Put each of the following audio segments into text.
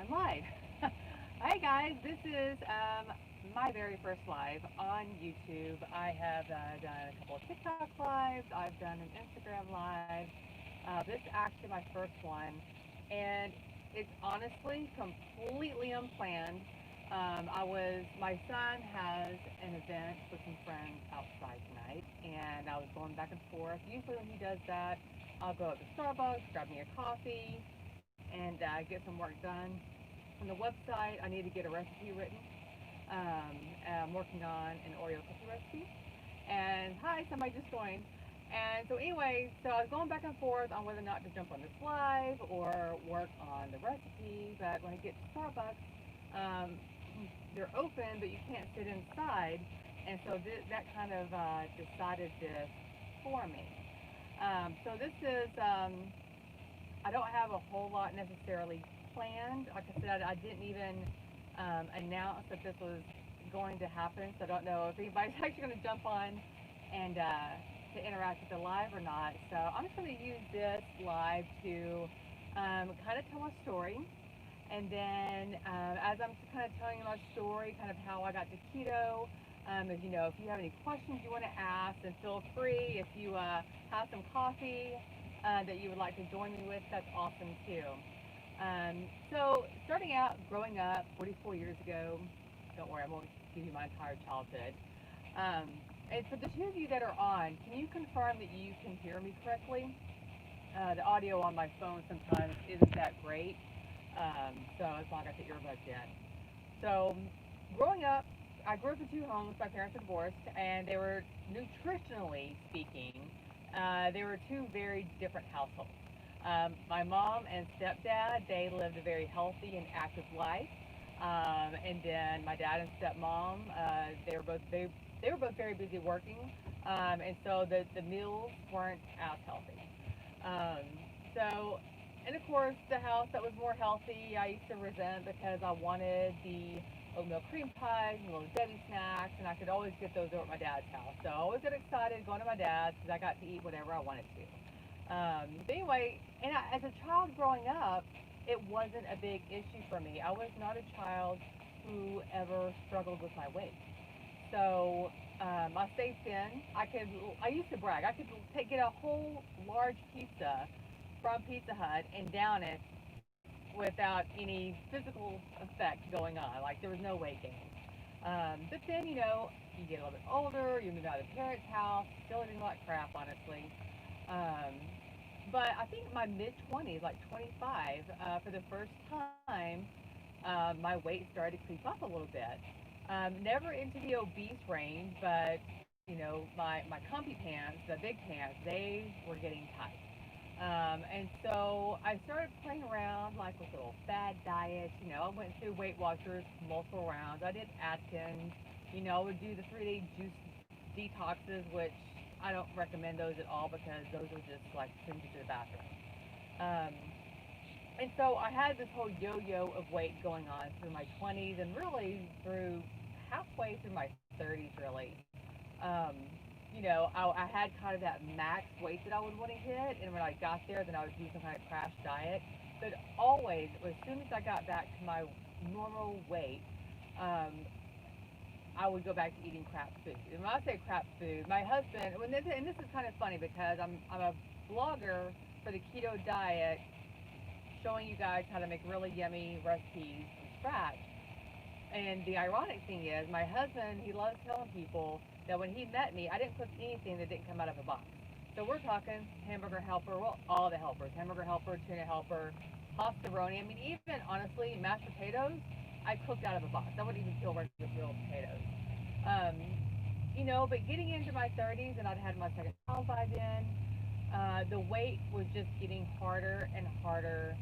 I'm live. Hi guys, this is my very first live on YouTube. I have done a couple of TikTok lives. I've done an Instagram live. This is actually my first one, and it's honestly completely unplanned. My son has an event with some friends outside tonight, and I was going back and forth. Usually when he does that, I'll go up to Starbucks, grab me a coffee, and get some work done. On the website, I need to get a recipe written. I'm working on an Oreo cookie recipe. And hi, somebody just joined. And so anyway, so I was going back and forth on whether or not to jump on this live or work on the recipe. But when I get to Starbucks, um, they're open, but you can't sit inside. And so that kind of decided this for me. So this is I don't have a whole lot necessarily planned. Like I said, I didn't even announce that this was going to happen, so I don't know if anybody's actually going to jump on and to interact with the live or not. So I'm just going to use this live to kind of tell a story. And then as I'm kind of telling you my story, kind of how I got to keto, as you know, if you have any questions you want to ask, then feel free. If you have some coffee that you would like to join me with, that's awesome too. So starting out, growing up 44 years ago, don't worry, I won't give you my entire childhood. Um, and for the two of you that are on, can you confirm that you can hear me correctly? The audio on my phone sometimes isn't that great, so as long as I put earbuds in. So growing up, I grew up in two homes. My parents were divorced, and they were, nutritionally speaking, they were two very different households. My mom and stepdad, they lived a very healthy and active life. And then my dad and stepmom, they were both very busy working, and so the meals weren't as healthy. Um, so, and of course, the house that was more healthy, I used to resent because I wanted the oatmeal cream pies and little Debbie snacks, and I could always get those over at my dad's house. So I always got excited going to my dad's because I got to eat whatever I wanted to. But anyway, as a child growing up, it wasn't a big issue for me. I was not a child who ever struggled with my weight. So I stayed thin. I used to brag. I could get a whole large pizza from Pizza Hut and down it without any physical effect going on. Like there was no weight gain. But then, you get a little bit older, you move out of the parents' house, still eating like crap, honestly. Um, but I think my mid 20s, like 25, for the first time, my weight started to creep up a little bit. Never into the obese range, but my comfy pants, the big pants, they were getting tight. And so I started playing around like with little fad diets. I went through Weight Watchers multiple rounds. I did Atkins. I would do the 3-day juice detoxes, which I don't recommend those at all because those are just like send you to the bathroom. Um, and so I had this whole yo-yo of weight going on through my 20s and really through halfway through my 30s, really. Um, I had kind of that max weight that I would want to hit, and when I got there, then I would do some kind of crash diet. But always, as soon as I got back to my normal weight, um, I would go back to eating crap food. And when I say crap food, my husband, and this is kind of funny because I'm a blogger for the Keto Diet, showing you guys how to make really yummy recipes from scratch. And the ironic thing is, my husband, he loves telling people that when he met me, I didn't cook anything that didn't come out of a box. So we're talking hamburger helper, well, all the helpers, hamburger helper, tuna helper, pastaroni. I mean, even honestly, mashed potatoes, I cooked out of a box. I wouldn't even feel like real potatoes. Um, but getting into my 30s, and I'd had my second child by then, the weight was just getting harder and harder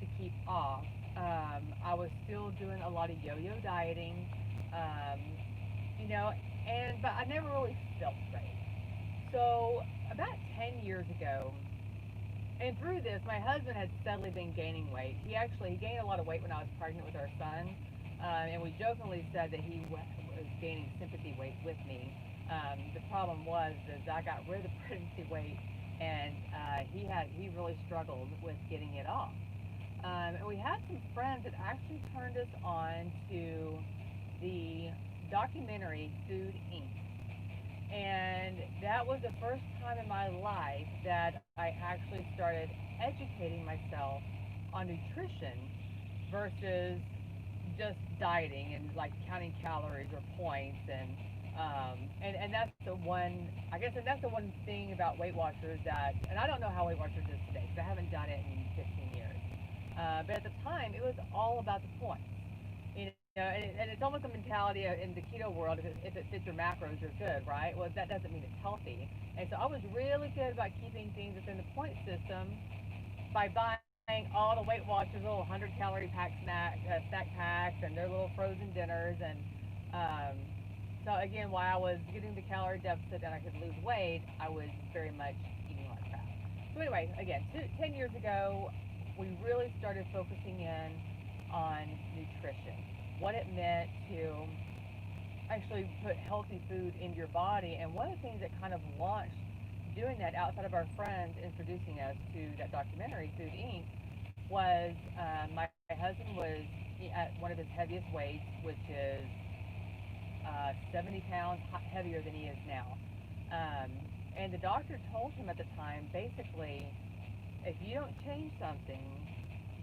to keep off. I was still doing a lot of yo-yo dieting, um, but I never really felt right. So about 10 years ago, and through this, my husband had steadily been gaining weight. He gained a lot of weight when I was pregnant with our son, and we jokingly said that he was gaining sympathy weight with me. The problem was that I got rid of the pregnancy weight, and he really struggled with getting it off. And we had some friends that actually turned us on to the documentary Food Inc. And that was the first time in my life that I actually started educating myself on nutrition versus just dieting and like counting calories or points and that's the one I guess and that's the one thing about Weight Watchers that and I don't know how Weight Watchers is today because I haven't done it in 15 years. But at the time, it was all about the points. And it's almost a mentality in the keto world. If it fits your macros, you're good, right? Well, that doesn't mean it's healthy. And so I was really good about keeping things within the point system by buying all the Weight Watchers little 100-calorie snack packs and their little frozen dinners. And um, so again, while I was getting the calorie deficit and I could lose weight, I was very much eating like crap. So anyway, again, 10 years ago, we really started focusing in on nutrition, what it meant to actually put healthy food into your body. And one of the things that kind of launched doing that outside of our friends introducing us to that documentary, Food Inc., was my husband was at one of his heaviest weights, which is 70 pounds heavier than he is now. Um, and the doctor told him at the time, basically, if you don't change something,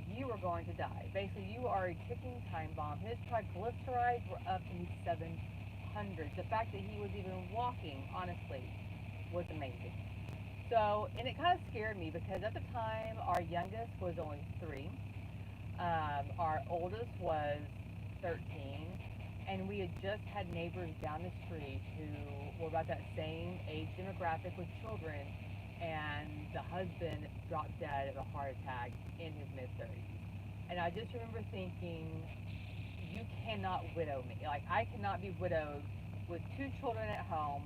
you are going to die. Basically, you are a ticking time bomb. His triglycerides were up in 700s. The fact that he was even walking, honestly, was amazing. So, and it kind of scared me because at the time, our youngest was only 3. Our oldest was 13. And we had just had neighbors down the street who were about that same age demographic with children, and the husband dropped dead of a heart attack in his mid 30s. And I just remember thinking, you cannot widow me. Like I cannot be widowed with 2 children at home,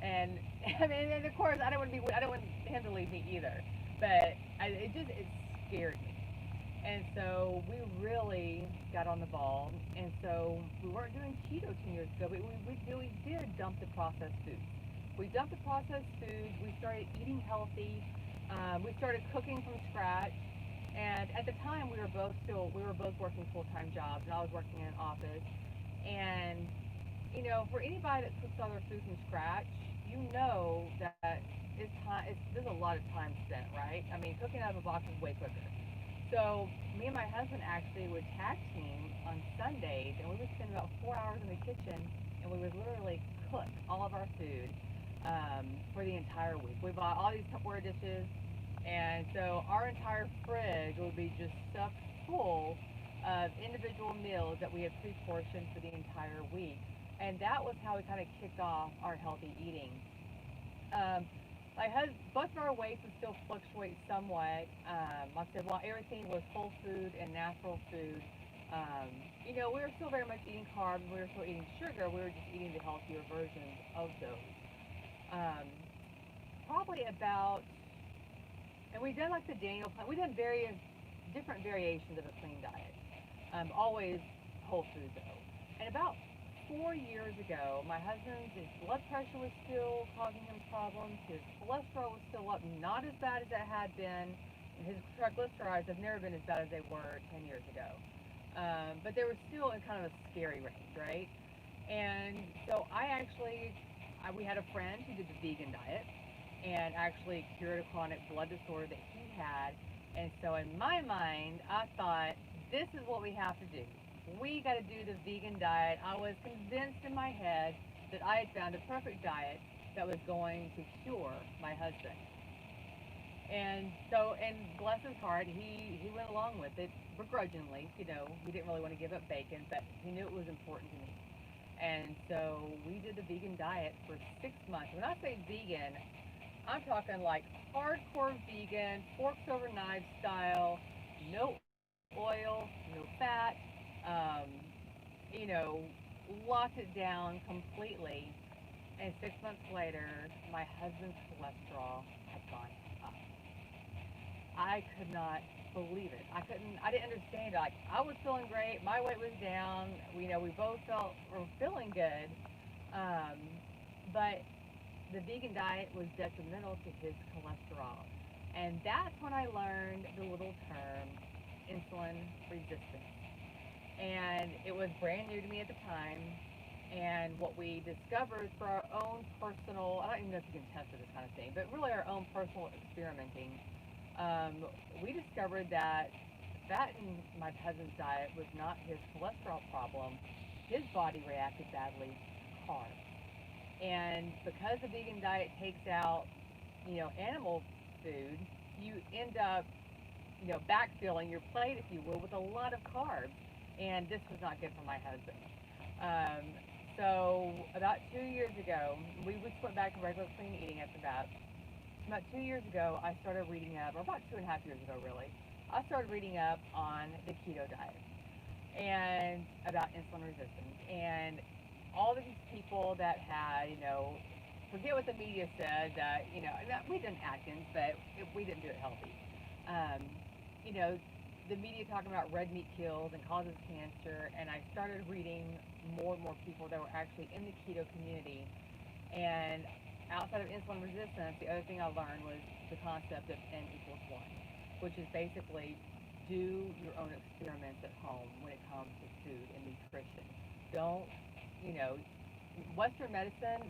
and I mean, and of course, I don't want him to leave me either. But it scared me. And so we really got on the ball. And so we weren't doing keto 10 years ago, but we did dump the processed foods. We dumped the processed foods. We started eating healthy. We started cooking from scratch. And at the time, we were both working full-time jobs, and I was working in an office. And for anybody that cooks all their food from scratch, you know that there's a lot of time spent, right? I mean, cooking out of a box is way quicker. So me and my husband actually would tag team on Sundays, and we would spend about 4 hours in the kitchen, and we would literally cook all of our food for the entire week. We bought all these Tupperware dishes, and so our entire fridge would be just stuffed full of individual meals that we had pre-portioned for the entire week. And that was how we kind of kicked off our healthy eating. Um, both of our weights would still fluctuate somewhat. Like I said, while everything was whole food and natural food, we were still very much eating carbs. We were still eating sugar. We were just eating the healthier versions of those. Um, Probably about, and we done like the Daniel plan. We done various different variations of a clean diet. Always whole food though. And about 4 years ago, my his blood pressure was still causing him problems. His cholesterol was still up, not as bad as it had been. And his triglycerides have never been as bad as they were 10 years ago. But they were still in kind of a scary range, right? And so we had a friend who did the vegan diet and actually cured a chronic blood disorder that he had. And so in my mind, I thought, this is what we have to do. We got to do the vegan diet. I was convinced in my head that I had found a perfect diet that was going to cure my husband. And bless his heart, he went along with it begrudgingly. He didn't really want to give up bacon, but he knew it was important to me. And so we did the vegan diet for 6 months. When I say vegan, I'm talking like hardcore vegan, forks over knives style, no oil, no fat, um, you know, locked it down completely. And 6 months later, my husband's cholesterol had gone up. I could not believe it. I didn't understand it. Like, I was feeling great. My weight was down. We both were feeling good. Um, but the vegan diet was detrimental to his cholesterol. And that's when I learned the little term insulin insulin resistance. And it was brand new to me at the time. And what we discovered for our own personal, I don't even know if you can test for this kind of thing, but really our own personal experimenting, we discovered that fat in my husband's diet was not his cholesterol problem. His body reacted badly to carbs. And because the vegan diet takes out, animal food, you end up, backfilling your plate, if you will, with a lot of carbs. And this was not good for my husband. Um, so about 2 years ago, we just went back to regular clean eating after that. About 2 years ago, I started reading up, or about 2.5 years ago, really. I started reading up on the keto diet and about insulin resistance and all of these people that had, forget what the media said, we didn't Atkins, but we didn't do it healthy. Um, you know, the media talking about red meat kills and causes cancer, and I started reading more and more people that were actually in the keto community. And outside of insulin resistance, the other thing I learned was the concept of N equals 1, which is basically do your own experiments at home when it comes to food and nutrition. Don't, you know, Western medicine,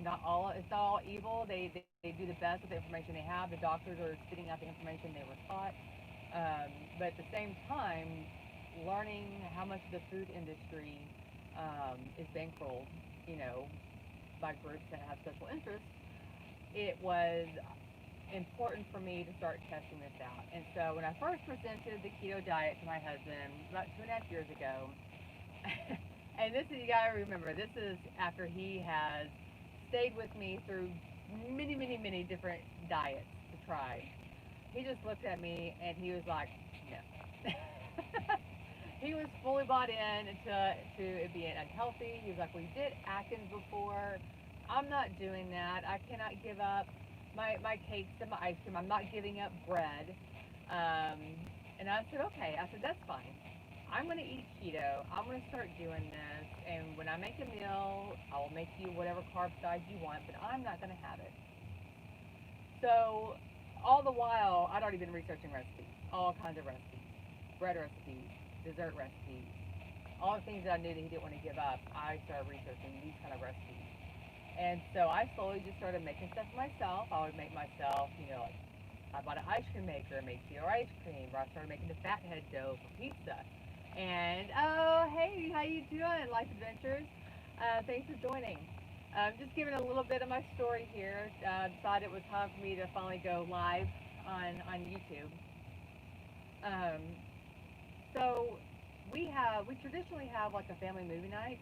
not all, it's not all evil. They do the best with the information they have. The doctors are spitting out the information they were taught. But at the same time, learning how much the food industry is bankrolled, by groups that have special interests, it was important for me to start testing this out. And so when I first presented the keto diet to my husband about 2.5 years ago, and this is, you gotta remember, this is after he has stayed with me through many, many, many different diets to try. He just looked at me and he was like, no. He was fully bought in to it being unhealthy. He was like, we did Atkins before. I'm not doing that. I cannot give up my cakes and my ice cream. I'm not giving up bread. Um, and I said, okay. I said, that's fine. I'm going to eat keto. I'm going to start doing this. And when I make a meal, I will make you whatever carb size you want, but I'm not going to have it. So all the while, I'd already been researching recipes, all kinds of recipes, bread recipes, dessert recipes, all the things that I knew that he didn't want to give up. I started researching these kind of recipes. And so I slowly just started making stuff for myself. I would make myself, like I bought an ice cream maker, made keto ice cream, or I started making the fathead dough for pizza. And oh, hey, how you doing, Life Adventures? Thanks for joining. Just giving a little bit of my story here. Decided it was time for me to finally go live on YouTube. Um, so we traditionally have like a family movie night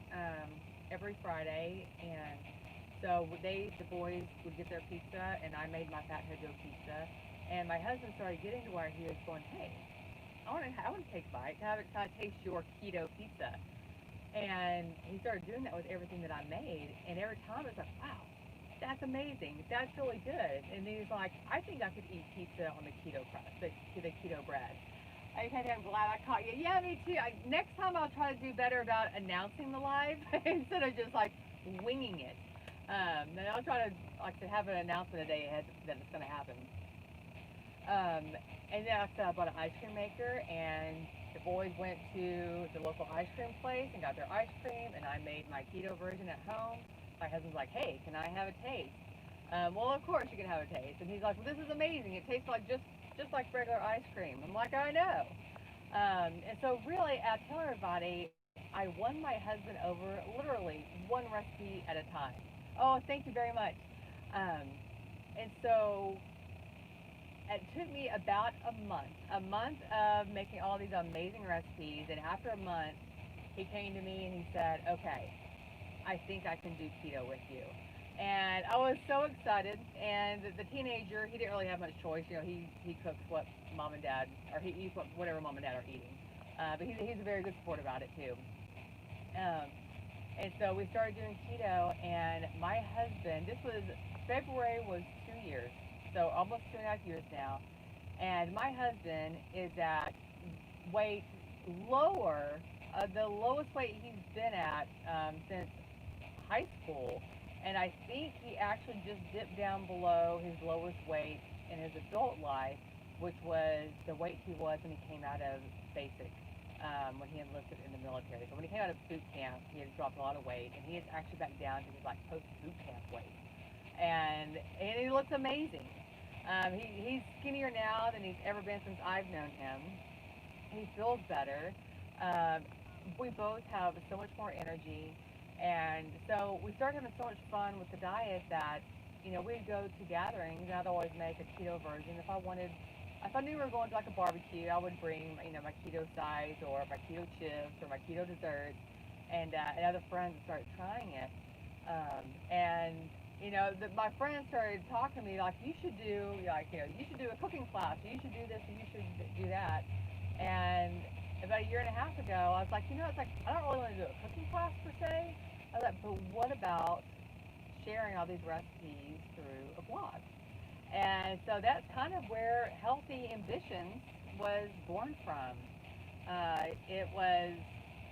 every Friday, and so the boys would get their pizza, and I made my fathead dough pizza, and my husband started getting to where he was going, hey, I want to take a bite, kind of taste your keto pizza. And he started doing that with everything that I made. And every time it's like, wow, that's amazing. That's really good. And then he's like, I think I could eat pizza on the keto crust, the keto bread. Okay, I'm glad I caught you. Yeah, me too. Next time I'll try to do better about announcing the live instead of just like winging it. And I'll try to have an announcement a day ahead that it's going to happen. And then I bought an ice cream maker, and the boys went to the local ice cream place and got their ice cream, and I made my keto version at home. My husband's like, hey, can I have a taste? Well, of course you can have a taste. And he's like, well, this is amazing. It tastes like just like regular ice cream. I'm like, I know. And so really, I tell everybody, I won my husband over literally one recipe at a time. Oh, thank you very much. Um, and so it took me about a month of making all these amazing recipes. And after a month, he came to me and he said, okay, I think I can do keto with you. And I was so excited. And the teenager, he didn't really have much choice. He cooks what mom and dad, or he eats whatever mom and dad are eating. But he's a very good sport about it too. Um, and so we started doing keto, and my husband, February was 2 years, so almost 2.5 years now. And my husband is at weight lower, the lowest weight he's been at since high school. And I think he actually just dipped down below his lowest weight in his adult life which was the weight he was when he came out of basic, when he enlisted in the military. So when he came out of boot camp, he had dropped a lot of weight, and he is actually back down to his like post boot camp weight, and he looks amazing. He's skinnier now than he's ever been since I've known him. He feels better. Um, we both have so much more energy, and so we started having so much fun with the diet that we'd go to gatherings, and I'd always make a keto version. If I knew we were going to like a barbecue, I would bring my keto sides or my keto chips or my keto desserts, and other friends would start trying it. And my friends started talking to me like, you should do you should do a cooking class, or you should do this, or you should do that. And about a year and a half ago, I was like, it's like I don't really want to do a cooking class per se. I was like, but what about sharing all these recipes through a blog? And so that's kind of where Healthy Ambitions was born from. It was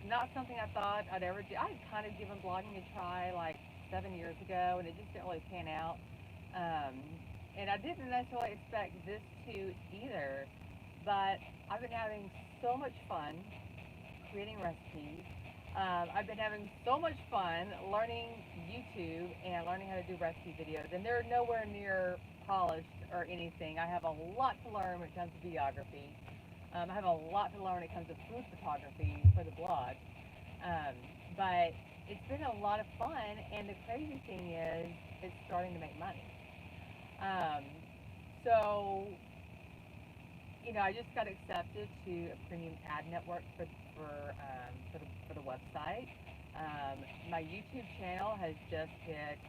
not something I thought I'd ever do. I had kind of given blogging a try like 7 years ago, and it just didn't really pan out. Um, and I didn't necessarily expect this to either, but I've been having so much fun creating recipes. I've been having so much fun learning YouTube and learning how to do recipe videos, and they're nowhere near polished or anything. I have a lot to learn when it comes to videography. I have a lot to learn when it comes to food photography for the blog. Um, but it's been a lot of fun, and the crazy thing is, it's starting to make money. Um, so I just got accepted to a premium ad network for the website. My YouTube channel has just hit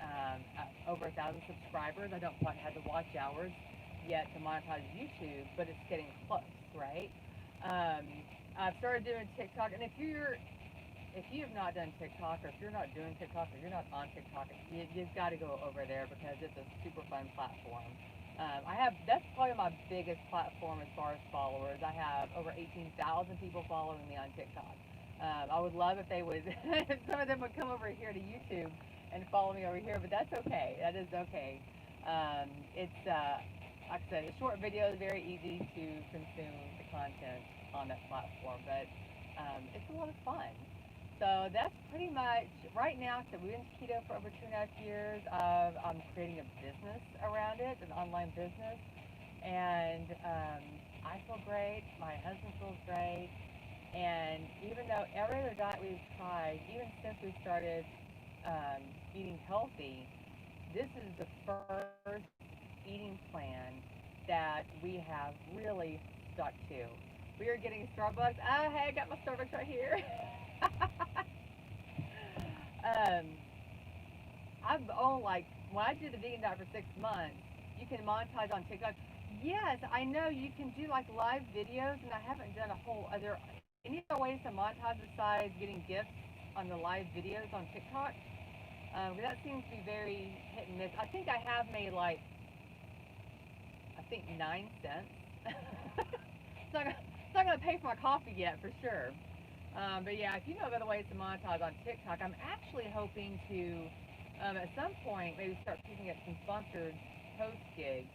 over 1,000 subscribers. I don't quite have the watch hours yet to monetize YouTube, but it's getting close, right? Um, I've started doing TikTok, and if you have not done TikTok, or if you're not doing TikTok, or you're not on TikTok, you've got to go over there because it's a super fun platform. That's probably my biggest platform as far as followers. I have over 18,000 people following me on TikTok. I would love if they would, if some of them would come over here to YouTube and follow me over here, but that's okay. That is okay. It's like I said, a short video is very easy to consume the content on that platform, but it's a lot of fun. So that's pretty much right now. So we've been keto for over 2.5 years. I'm creating a business around it, an online business, and I feel great. My husband feels great, and even though every other diet we've tried, even since we started eating healthy, this is the first eating plan that we have really stuck to. We are getting Starbucks. Oh, hey, I got my Starbucks right here. um, like when I did the vegan diet for 6 months, you can monetize on TikTok. Yes, I know you can do like live videos, and I haven't done a whole other any other ways to monetize besides getting gifts on the live videos on TikTok. That seems to be very hit and miss. I think I have made like I think 9 cents. It's not gonna pay for my coffee yet for sure. But yeah, if you know of other ways to monetize on TikTok, I'm actually hoping to at some point maybe start picking up some sponsored post gigs.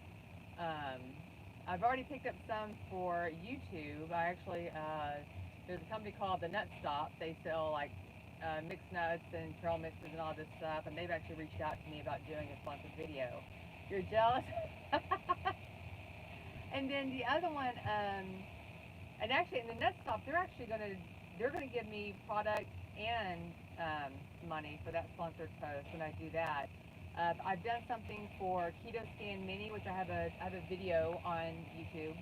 Um, I've already picked up some for YouTube. I actually there's a company called the Nut Stop. They sell like mixed nuts and trail mixes and all this stuff, and they've actually reached out to me about doing a sponsored video. You're jealous? And then the other one, and actually in the Nut Stop, they're gonna give me product and money for that sponsored post when I do that. I've done something for Keto Scan Mini, which I have a video on YouTube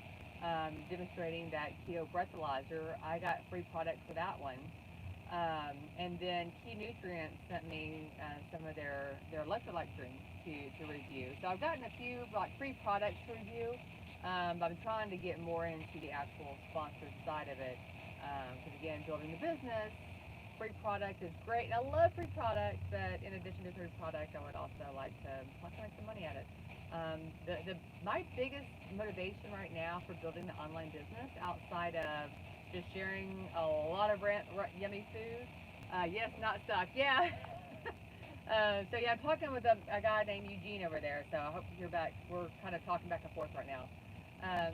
demonstrating that keto breathalyzer. I got free product for that one. And then Key Nutrients sent me some of their electrolyte drinks to review. So I've gotten a few like free products to review. But I'm trying to get more into the actual sponsored side of it. Because again, building the business, free product is great. I love free product, but in addition to free product, I would also like to make some money at it. My biggest motivation right now for building the online business, outside of just sharing a lot of yummy food, yes, not stuff, yeah. So yeah, I'm talking with a guy named Eugene over there. So I hope you're back. We're kind of talking back and forth right now. Um,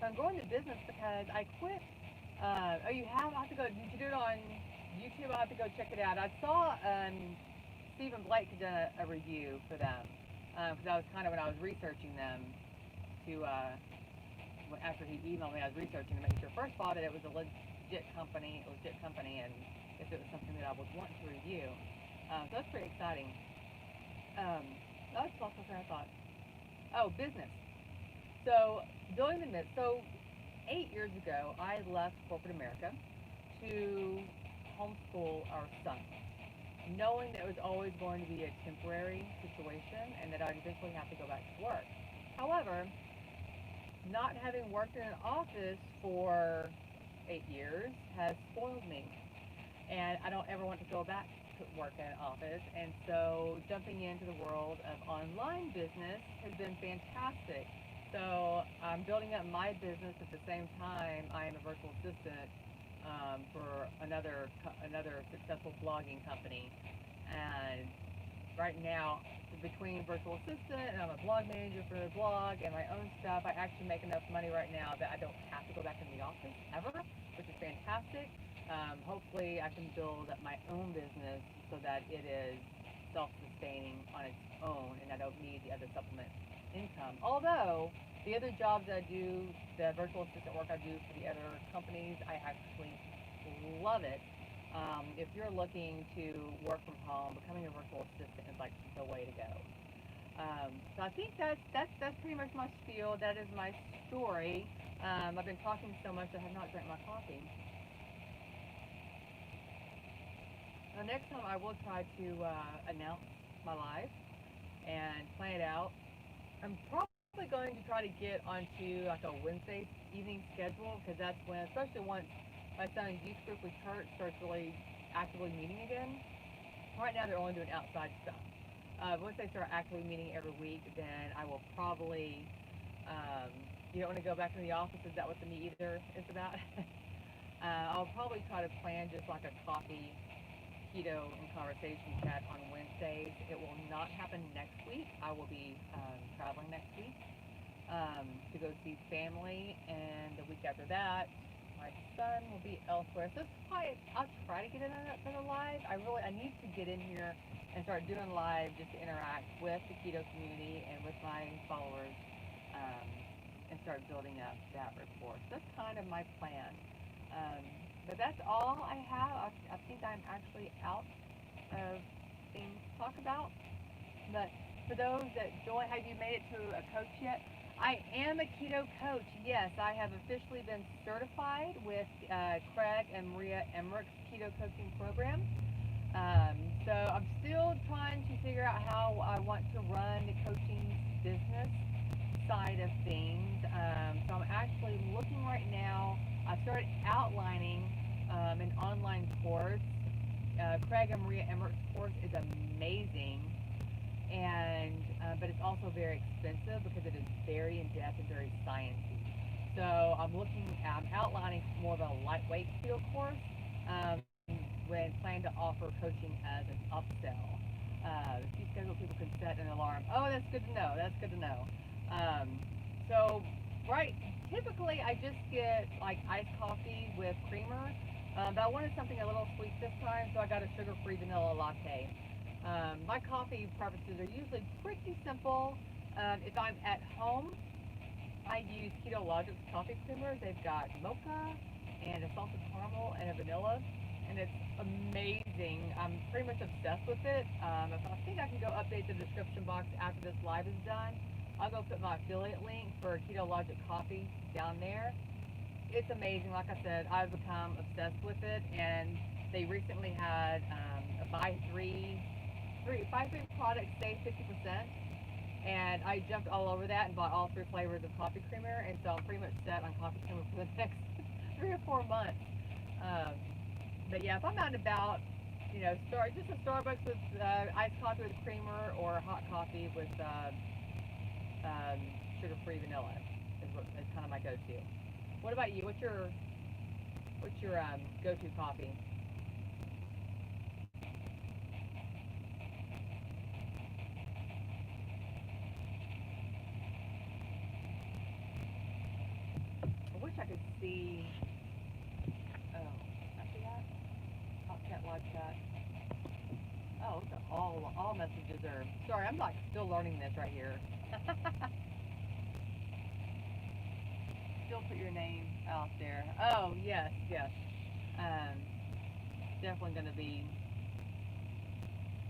I'm going to business because I quit. Oh, you have? I have to go. Did you do it on YouTube? I have to go check it out. I saw Stephen Blake had done a review for them because I was kind of when I was researching them to after he emailed me, I was researching to make sure first of all that it was a legit company, and if it was something that I would want to review. So that's pretty exciting. That's lost my train of thought. Oh, business. So doing the mid. So 8 years ago, I left corporate America to homeschool our son, knowing that it was always going to be a temporary situation and that I'd eventually have to go back to work. However, not having worked in an office for 8 years has spoiled me, and I don't ever want to go back to work in an office. And so jumping into the world of online business has been fantastic. So I'm building up my business at the same time I am a virtual assistant for another successful blogging company. And right now, between virtual assistant and I'm a blog manager for the blog and my own stuff, I actually make enough money right now that I don't have to go back in the office ever, which is fantastic. Hopefully, I can build up my own business so that it is self-sustaining on its own and I don't need the other supplement income. Although, the other jobs that I do, the virtual assistant work I do for the other companies, I actually love it. If you're looking to work from home, becoming a virtual assistant is like the way to go. So I think that's pretty much my spiel. That is my story. I've been talking so much I have not drank my coffee. Now, next time I will try to announce my live and plan it out. I'm probably going to try to get onto like a Wednesday evening schedule because that's when, especially once my son's youth group with church starts really actively meeting again. Right now they're only doing outside stuff. Once they start actively meeting every week, then I will probably, you don't want to go back in the office, is that what the meter is about? I'll probably try to plan just like a coffee keto and conversation chat on Wednesdays. It will not happen next week. I will be traveling next week to go see family, and the week after that, my son will be elsewhere. So it's probably, I'll try to get in for the live. I need to get in here and start doing live just to interact with the keto community and with my followers, um, and start building up that rapport. So that's kind of my plan. Um, but that's all I have. I think I'm actually out of things to talk about. But for those that join, have you made it to a coach yet? I am a keto coach. Yes, I have officially been certified with Craig and Maria Emmerich's keto coaching program. So I'm still trying to figure out how I want to run the coaching business side of things. So I'm actually looking right now. I started outlining an online course. Craig and Maria Emmerich's course is amazing, and but it's also very expensive because it is very in depth and very sciencey. So I'm outlining more of a lightweight field course when planning to offer coaching as an upsell. Fee schedule people can set an alarm. Oh, that's good to know. That's good to know. So right, typically I just get like iced coffee with creamer, but I wanted something a little sweet this time, so I got a sugar-free vanilla latte. My coffee preferences are usually pretty simple. If I'm at home, I use Keto Logic's coffee creamer. They've got mocha and a salted caramel and a vanilla, and it's amazing. I'm pretty much obsessed with it. If I think I can go update the description box after this live is done. I'll go put my affiliate link for Keto Logic coffee down there. It's amazing. Like I said, I've become obsessed with it, and they recently had a buy buy three products save 50%, and I jumped all over that and bought all three flavors of coffee creamer, and so I'm pretty much set on coffee creamer for the next 3 or 4 months. Um, but yeah, if I'm out and about, just a Starbucks with iced coffee with creamer or hot coffee with sugar-free vanilla is kind of my go-to. What about you? What's your go-to coffee? see. Oh, I see that. Hot chat, live chat. Oh, look at all messages are. Sorry, I'm like still learning this right here. Still put your name out there. Oh yes, yes. Um, definitely going to be.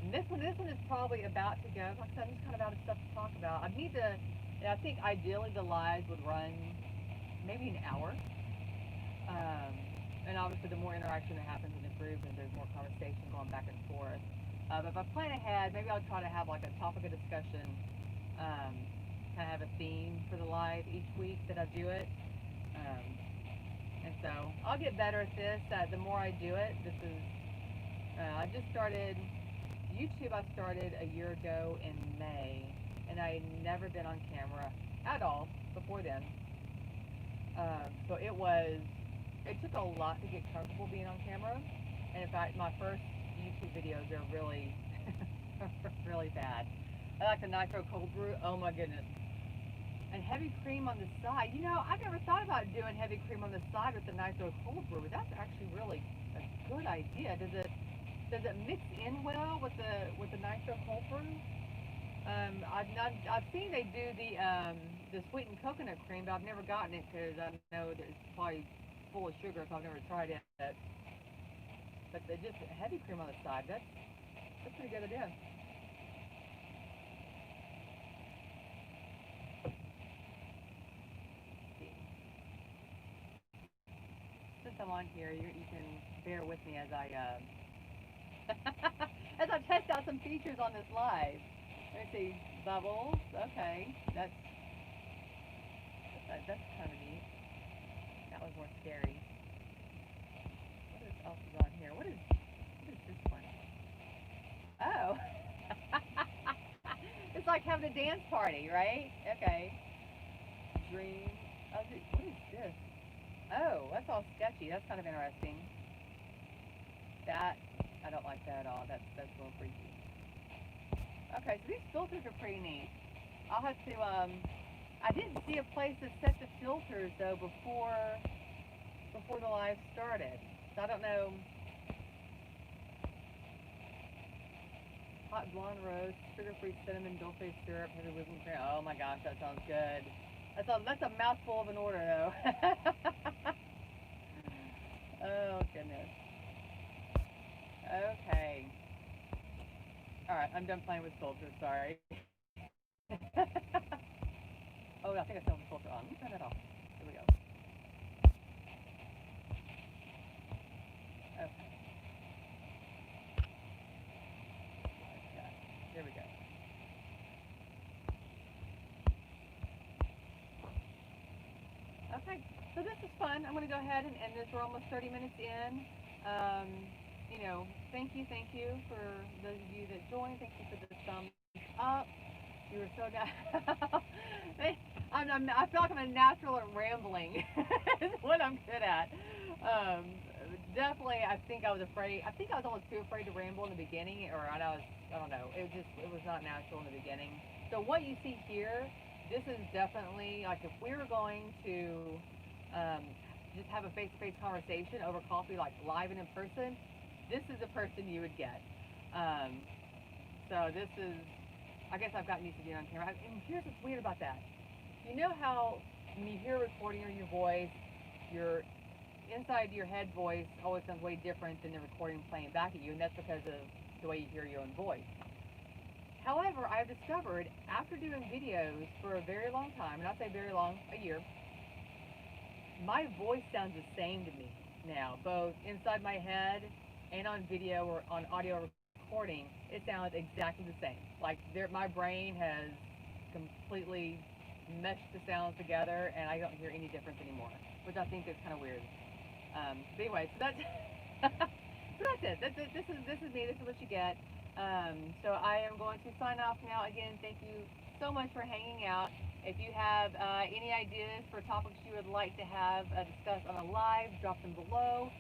And this one is probably about to go. Like I said, I'm just kind of out of stuff to talk about. I need to. I think ideally the lives would run maybe an hour. Um, and obviously, the more interaction that happens in the group, and there's more conversation going back and forth. If I plan ahead, maybe I'll try to have like a topic of discussion, um, kind of have a theme for the live each week that I do it. Um, and so I'll get better at this. The more I do it, I just started YouTube. I started a year ago in May, and I had never been on camera at all before then. So it took a lot to get comfortable being on camera. And in fact, my first YouTube videos are really, really bad. I like the nitro cold brew. Oh my goodness. And heavy cream on the side. You know, I've never thought about doing heavy cream on the side with the nitro cold brew. That's actually really a good idea. Does it mix in well with the nitro cold brew? I've seen they do the sweetened coconut cream, but I've never gotten it because I know that it's probably full of sugar, so I've never tried it. But just heavy cream on the side, that's a pretty good idea. Since I'm on here, you can bear with me as I as I test out some features on this live. Let me see, bubbles. Okay, that's kind of neat. That was more scary. What else is on here? What is this one? Oh, it's like having a dance party, right? Okay. Dream. Oh, what is this? Oh, that's all sketchy. That's kind of interesting. That I don't like that at all. That's a little freaky. Okay, so these filters are pretty neat. I'll have to. I didn't see a place to set the filters though before the live started. So I don't know. Hot blonde roast, sugar-free cinnamon dulce syrup, heavy whipping cream. Oh my gosh, that sounds good. That's a mouthful of an order though. Oh goodness. Okay. All right, I'm done playing with filters. Sorry. Oh, I think I still have the filter on. Let me turn that off. Here we go. Okay. Here we go. Okay, so this is fun. I'm going to go ahead and end this. We're almost 30 minutes in. Um, thank you for those of you that joined. Thank you for the thumbs up. You were so nice. I feel like I'm a natural at rambling. Is what I'm good at. Um, definitely, I think I was afraid. I think I was almost too afraid to ramble in the beginning, or I don't know. It was not natural in the beginning. So what you see here, this is definitely like if we were going to um, just have a face-to-face conversation over coffee, like live and in person. This is the person you would get. Um, so this is I guess I've gotten used to being on camera. And here's what's weird about that. You know how when you hear a recording of your voice, your inside your head voice always sounds way different than the recording playing back at you, and that's because of the way you hear your own voice. However, I've discovered after doing videos for a very long time, and I say very long, a year, my voice sounds the same to me now, both inside my head and on video or on audio recording. It sounds exactly the same. Like my brain has completely meshed the sounds together, and I don't hear any difference anymore, which I think is kind of weird. But anyway, so that's so that's it. This is me. This is what you get. So I am going to sign off now. Again, thank you so much for hanging out. If you have any ideas for topics you would like to have discussed on a live, drop them below.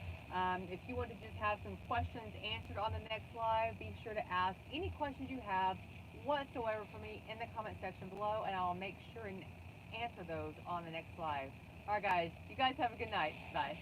If you want to just have some questions answered on the next live, be sure to ask any questions you have whatsoever for me in the comment section below, and I'll make sure and answer those on the next live. All right, guys. You guys have a good night. Bye.